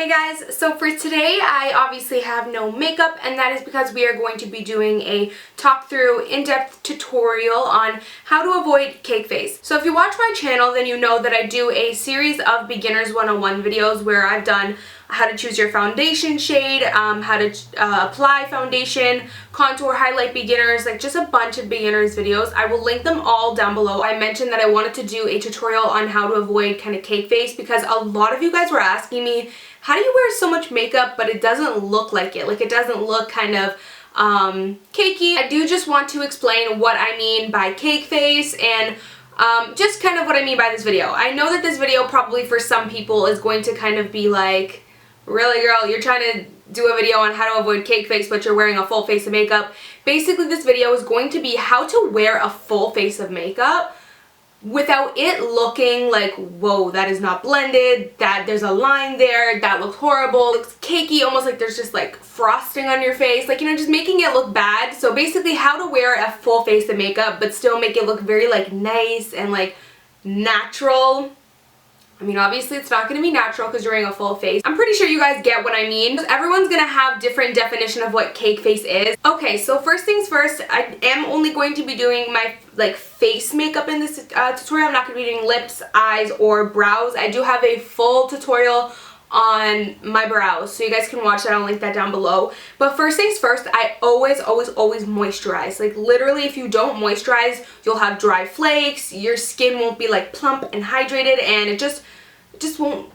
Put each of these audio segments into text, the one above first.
Hey guys, so for today I obviously have no makeup, and that is because we are going to be doing a talk through in-depth tutorial on how to avoid cake face. So if you watch my channel, then you know that I do a series of beginners 101 videos where I've done how to choose your foundation shade, how to apply foundation, contour, highlight beginners, like just a bunch of beginners videos. I will link them all down below. I mentioned that I wanted to do a tutorial on how to avoid kind of cake face because a lot of you guys were asking me, how do you wear so much makeup but it doesn't look like it? Like it doesn't look kind of cakey. I do just want to explain what I mean by cake face and just kind of what I mean by this video. I know that this video probably for some people is going to kind of be like, really girl, you're trying to do a video on how to avoid cake face but you're wearing a full face of makeup. Basically this video is going to be how to wear a full face of makeup without it looking like, whoa, that is not blended, that there's a line there, that looks horrible, it looks cakey, almost like there's just like frosting on your face, like, you know, just making it look bad. So basically how to wear a full face of makeup but still make it look very like nice and like natural. I mean, obviously it's not going to be natural because you're wearing a full face. I'm pretty sure you guys get what I mean. Everyone's going to have different definition of what cake face is. Okay, so first things first, I am only going to be doing my like face makeup in this tutorial. I'm not going to be doing lips, eyes, or brows. I do have a full tutorial on my brows, so you guys can watch that. I'll link that down below. But first things first, I always moisturize. Like literally, if you don't moisturize, you'll have dry flakes, your skin won't be like plump and hydrated, and it just won't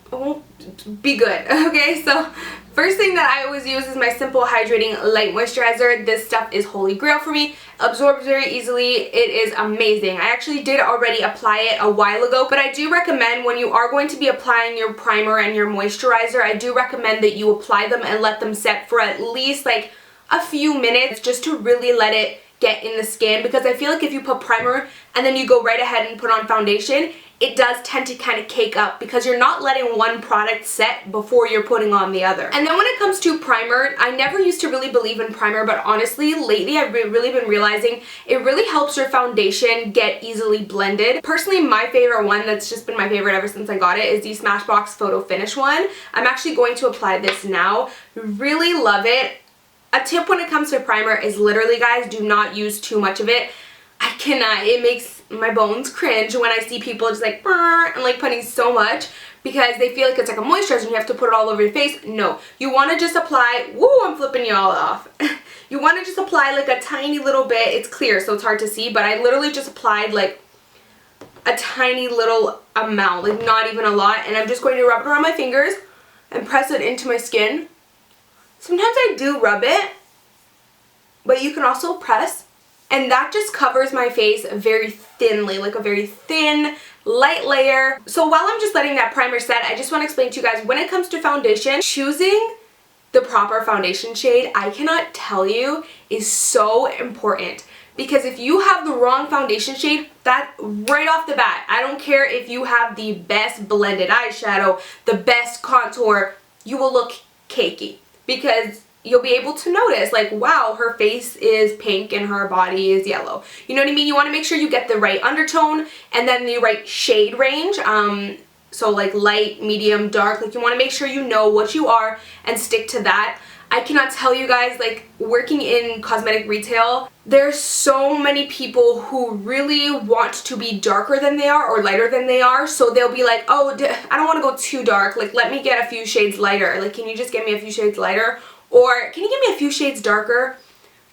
be good. Okay, so first thing that I always use is my simple hydrating light moisturizer. This stuff is holy grail for me. Absorbs very easily. It is amazing. I actually did already apply it a while ago, but I do recommend when you are going to be applying your primer and your moisturizer, I do recommend that you apply them and let them set for at least like a few minutes just to really let it get in the skin, because I feel like if you put primer and then you go right ahead and put on foundation, it does tend to kind of cake up because you're not letting one product set before you're putting on the other. And then when it comes to primer, I never used to really believe in primer, but honestly lately I've really been realizing it really helps your foundation get easily blended. Personally, my favorite one that's just been my favorite ever since I got it is the Smashbox Photo Finish one. I'm actually going to apply this now. Really love it. A tip when it comes to primer is literally, guys, do not use too much of it. I cannot. It makes my bones cringe when I see people just like and like putting so much because they feel like it's like a moisturizer and you have to put it all over your face. No, you want to just apply, woo, I'm flipping y'all off. You want to just apply like a tiny little bit. It's clear so it's hard to see, but I literally just applied like a tiny little amount, like not even a lot, and I'm just going to rub it around my fingers and press it into my skin. Sometimes I do rub it, but you can also press, and that just covers my face very thinly, like a very thin, light layer. So while I'm just letting that primer set, I just want to explain to you guys, when it comes to foundation, choosing the proper foundation shade, I cannot tell you, is so important. Because if you have the wrong foundation shade, that right off the bat, I don't care if you have the best blended eyeshadow, the best contour, you will look cakey. Because you'll be able to notice, like, wow, her face is pink and her body is yellow. You know what I mean? You want to make sure you get the right undertone and then the right shade range. So like light, medium, dark. Like you want to make sure you know what you are and stick to that. I cannot tell you guys, like working in cosmetic retail, there's so many people who really want to be darker than they are or lighter than they are. So they'll be like, oh, I don't want to go too dark. Like, let me get a few shades lighter. Like, can you just get me a few shades lighter? Or can you give me a few shades darker?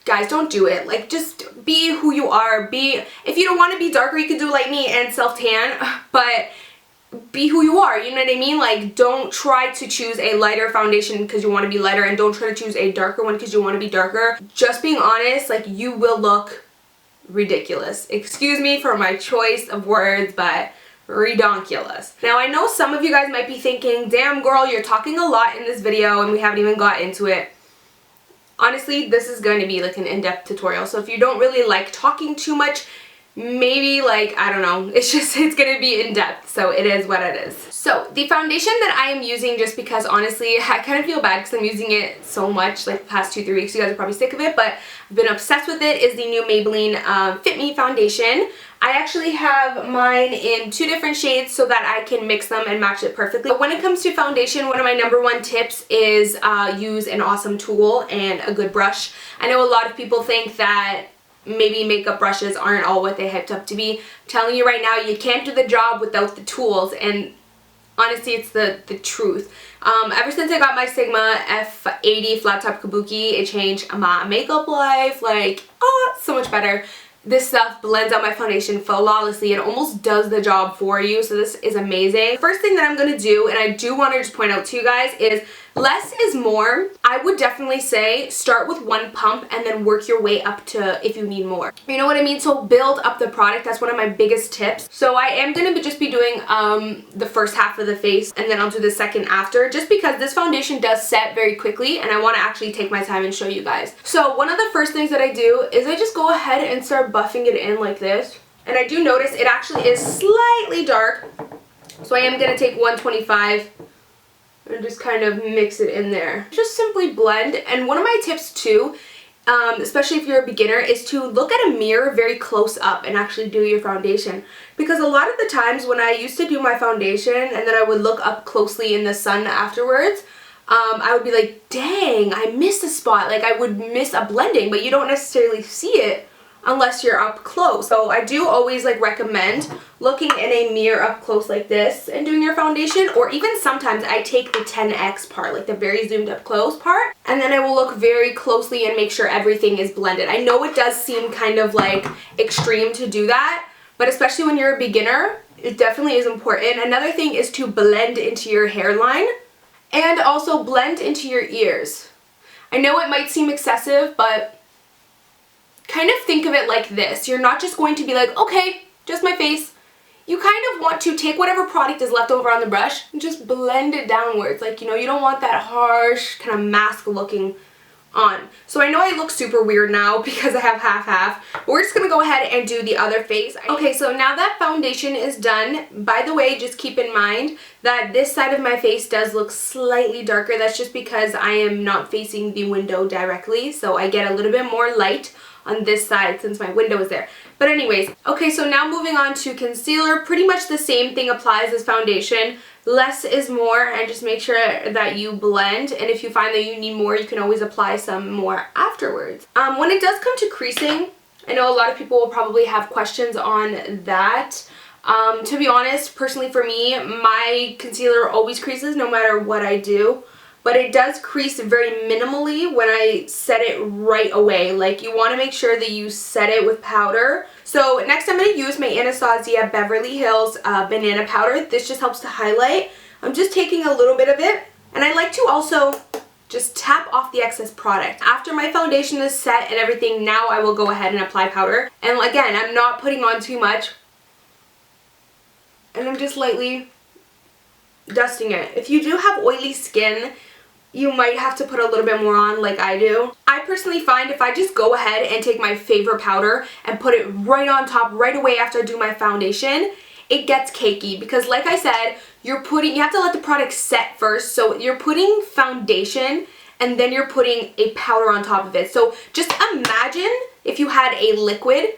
Guys, don't do it. Like, just be who you are. If you don't want to be darker, you can do like me and self-tan, but be who you are, you know what I mean? Like, don't try to choose a lighter foundation because you want to be lighter, and don't try to choose a darker one because you want to be darker. Just being honest, like, you will look ridiculous. Excuse me for my choice of words, but redonkulous. Now, I know some of you guys might be thinking, damn girl, you're talking a lot in this video and we haven't even got into it. Honestly, this is going to be like an in-depth tutorial, so if you don't really like talking too much, maybe like, I don't know, it's gonna be in depth, so it is what it is. So the foundation that I am using, just because honestly I kind of feel bad because I'm using it so much like the past 2-3 weeks, you guys are probably sick of it, but I've been obsessed with it, is the new Maybelline Fit Me foundation. I actually have mine in 2 different shades so that I can mix them and match it perfectly. But when it comes to foundation, one of my #1 tips is use an awesome tool and a good brush. I know a lot of people think that maybe makeup brushes aren't all what they hyped up to be. I'm telling you right now, you can't do the job without the tools, and honestly, it's the truth. Ever since I got my Sigma F80 flat top kabuki, it changed my makeup life, like, oh, so much better. This stuff blends out my foundation flawlessly. It almost does the job for you, so this is amazing. First thing that I'm going to do, and I do want to just point out to you guys, is less is more. I would definitely say start with 1 pump and then work your way up to if you need more. You know what I mean? So build up the product. That's one of my biggest tips. So I am going to just be doing the first half of the face, and then I'll do the second after, just because this foundation does set very quickly and I want to actually take my time and show you guys. So one of the first things that I do is I just go ahead and start buffing it in like this. And I do notice it actually is slightly dark. So I am going to take 125 and just kind of mix it in there. Just simply blend. And one of my tips too, especially if you're a beginner, is to look at a mirror very close up and actually do your foundation. Because a lot of the times when I used to do my foundation and then I would look up closely in the sun afterwards, I would be like, dang, I missed a spot. Like I would miss a blending, but you don't necessarily see it unless you're up close. So I do always like recommend looking in a mirror up close like this and doing your foundation, or even sometimes I take the 10x part, like the very zoomed up close part, and then I will look very closely and make sure everything is blended. I know it does seem kind of like extreme to do that, but especially when you're a beginner, it definitely is important. Another thing is to blend into your hairline and also blend into your ears. I know it might seem excessive, but kind of think of it like this. You're not just going to be like, okay, just my face. You kind of want to take whatever product is left over on the brush and just blend it downwards. Like, you know, you don't want that harsh kind of mask looking on. So I know I look super weird now because I have half-half. We're just going to go ahead and do the other face. Okay, so now that foundation is done, by the way, just keep in mind that this side of my face does look slightly darker. That's just because I am not facing the window directly, so I get a little bit more light on this side since my window is there. But anyways, okay, so now moving on to concealer. Pretty much the same thing applies as foundation. Less is more, and just make sure that you blend, and if you find that you need more, you can always apply some more afterwards. When it does come to creasing, I know a lot of people will probably have questions on that. To be honest, personally for me, my concealer always creases no matter what I do. But it does crease very minimally when I set it right away. Like, you want to make sure that you set it with powder. So next I'm going to use my Anastasia Beverly Hills banana powder. This just helps to highlight. I'm just taking a little bit of it. And I like to also just tap off the excess product. After my foundation is set and everything, now I will go ahead and apply powder. And again, I'm not putting on too much. And I'm just lightly dusting it. If you do have oily skin, you might have to put a little bit more on like I do. I personally find if I just go ahead and take my favorite powder and put it right on top right away after I do my foundation, it gets cakey because like I said, you have to let the product set first. So you're putting foundation and then you're putting a powder on top of it. So just imagine if you had a liquid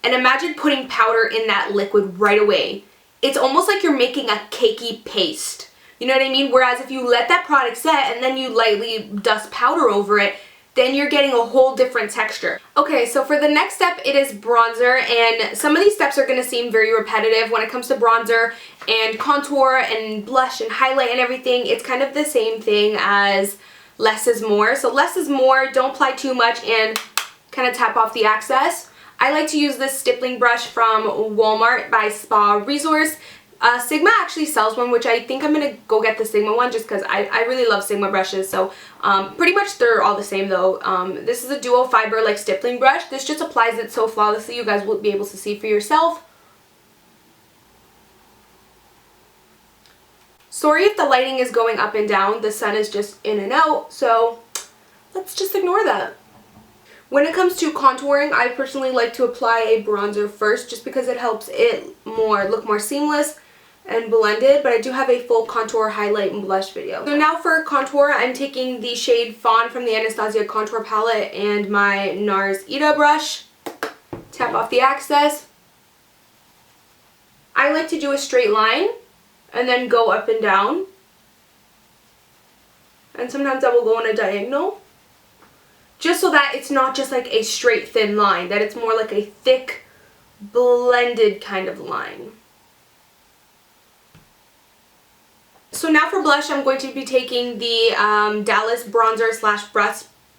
and imagine putting powder in that liquid right away. It's almost like you're making a cakey paste. You know what I mean? Whereas if you let that product set and then you lightly dust powder over it, then you're getting a whole different texture. Okay, so for the next step, it is bronzer, and some of these steps are going to seem very repetitive when it comes to bronzer and contour and blush and highlight and everything. It's kind of the same thing as less is more. So less is more, don't apply too much and kind of tap off the excess. I like to use this stippling brush from Walmart by Spa Resource. Sigma actually sells one, which I think I'm going to go get the Sigma one just because I really love Sigma brushes. So pretty much they're all the same though. This is a duo fiber like stippling brush. This just applies it so flawlessly you guys will be able to see for yourself. Sorry if the lighting is going up and down. The sun is just in and out, so let's just ignore that. When it comes to contouring, I personally like to apply a bronzer first just because it helps it look more seamless and blended, but I do have a full contour, highlight, and blush video. So now for contour, I'm taking the shade Fawn from the Anastasia Contour Palette and my NARS Ita brush. Tap off the excess. I like to do a straight line and then go up and down. And sometimes I will go on a diagonal. Just so that it's not just like a straight thin line, that it's more like a thick, blended kind of line. So now for blush, I'm going to be taking the Dallas Bronzer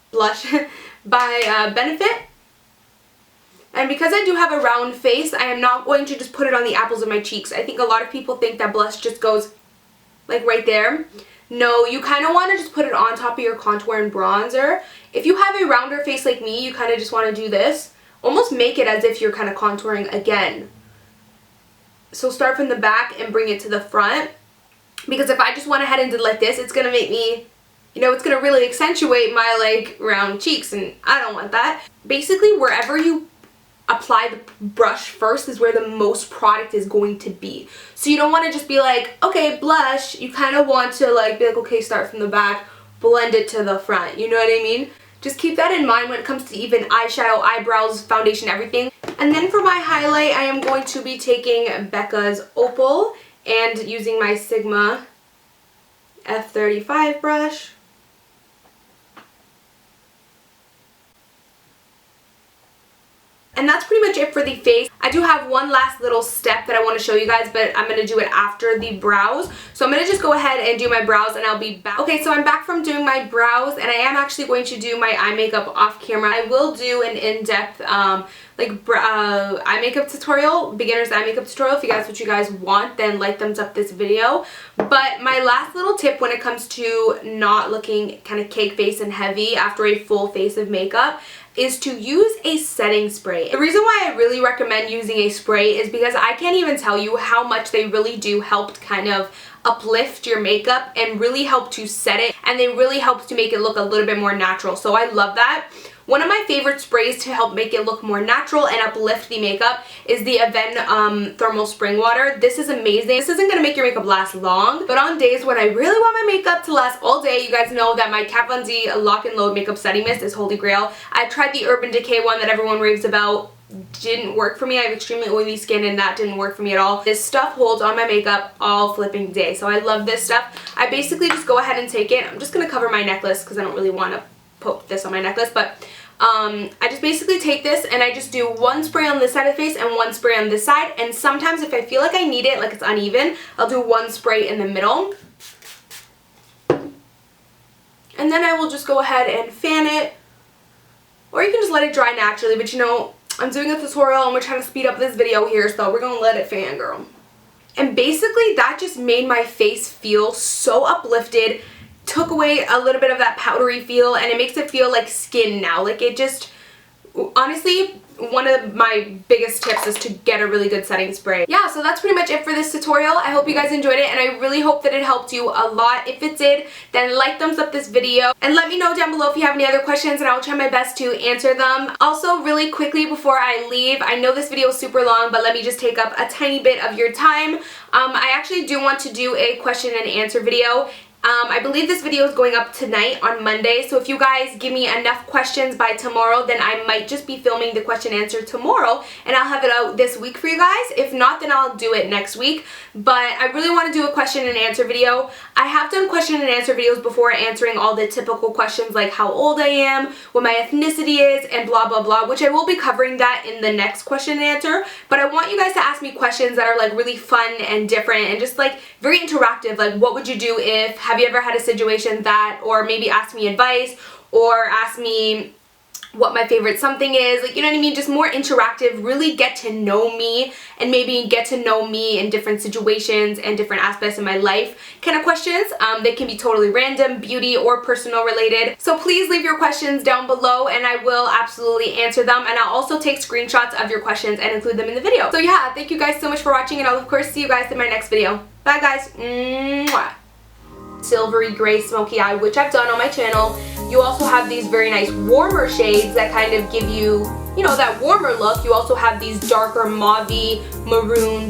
/ Blush by Benefit. And because I do have a round face, I am not going to just put it on the apples of my cheeks. I think a lot of people think that blush just goes like right there. No, you kind of want to just put it on top of your contour and bronzer. If you have a rounder face like me, you kind of just want to do this. Almost make it as if you're kind of contouring again. So start from the back and bring it to the front. Because if I just went ahead and did like this, it's going to make me, you know, it's going to really accentuate my like round cheeks, and I don't want that. Basically, wherever you apply the brush first is where the most product is going to be. So you don't want to just be like, okay, blush. You kind of want to like be like, okay, start from the back, blend it to the front. You know what I mean? Just keep that in mind when it comes to even eyeshadow, eyebrows, foundation, everything. And then for my highlight, I am going to be taking Becca's Opal and using my Sigma F35 brush. And that's pretty much it for the face. I do have one last little step that I want to show you guys, but I'm going to do it after the brows. So I'm going to just go ahead and do my brows and I'll be back. Okay, so I'm back from doing my brows and I am actually going to do my eye makeup off camera. I will do an in-depth eye makeup tutorial, beginner's eye makeup tutorial. If that's what you guys want, then like, thumbs up this video. But my last little tip when it comes to not looking kind of cake face and heavy after a full face of makeup is to use a setting spray. The reason why I really recommend using a spray is because I can't even tell you how much they really do help kind of uplift your makeup and really help to set it, and they really help to make it look a little bit more natural. So I love that. One of my favorite sprays to help make it look more natural and uplift the makeup is the Aven Thermal Spring Water. This is amazing. This isn't going to make your makeup last long, but on days when I really want my makeup to last all day, you guys know that my Kat Von D Lock and Load Makeup Setting Mist is holy grail. I've tried the Urban Decay one that everyone raves about. Didn't work for me. I have extremely oily skin and that didn't work for me at all. This stuff holds on my makeup all flipping day, so I love this stuff. I basically just go ahead and take it. I'm just going to cover my necklace because I don't really want to put this on my necklace, but I just basically take this and I just do one spray on this side of the face and one spray on this side, and sometimes if I feel like I need it, like it's uneven, I'll do one spray in the middle. And then I will just go ahead and fan it, or you can just let it dry naturally, but you know, I'm doing a tutorial and we're trying to speed up this video here, so we're gonna let it fan, girl. And basically that just made my face feel so uplifted, took away a little bit of that powdery feel, and it makes it feel like skin now. Like it just, honestly, one of my biggest tips is to get a really good setting spray. Yeah, so that's pretty much it for this tutorial. I hope you guys enjoyed it, and I really hope that it helped you a lot. If it did, then like, thumbs up this video, and let me know down below if you have any other questions, and I will try my best to answer them. Also, really quickly before I leave, I know this video is super long, but let me just take up a tiny bit of your time. I actually do want to do a question and answer video. I believe this video is going up tonight on Monday, so if you guys give me enough questions by tomorrow, then I might just be filming the question and answer tomorrow, and I'll have it out this week for you guys. If not, then I'll do it next week, but I really want to do a question and answer video. I have done question and answer videos before, answering all the typical questions like how old I am, what my ethnicity is, and blah blah blah, which I will be covering that in the next question and answer, but I want you guys to ask me questions that are like really fun and different and just like very interactive, like what would you do if, have you ever had a situation that, or maybe ask me advice, or ask me what my favorite something is, like, you know what I mean, just more interactive, really get to know me, and maybe get to know me in different situations and different aspects of my life kind of questions. They can be totally random, beauty, or personal related. So please leave your questions down below and I will absolutely answer them, and I'll also take screenshots of your questions and include them in the video. So yeah, thank you guys so much for watching, and I'll of course see you guys in my next video. Bye guys. Mwah. Silvery gray smoky eye, which I've done on my channel You also have these very nice warmer shades that kind of give you, you know, that warmer look. You also have these darker mauve-y, maroon,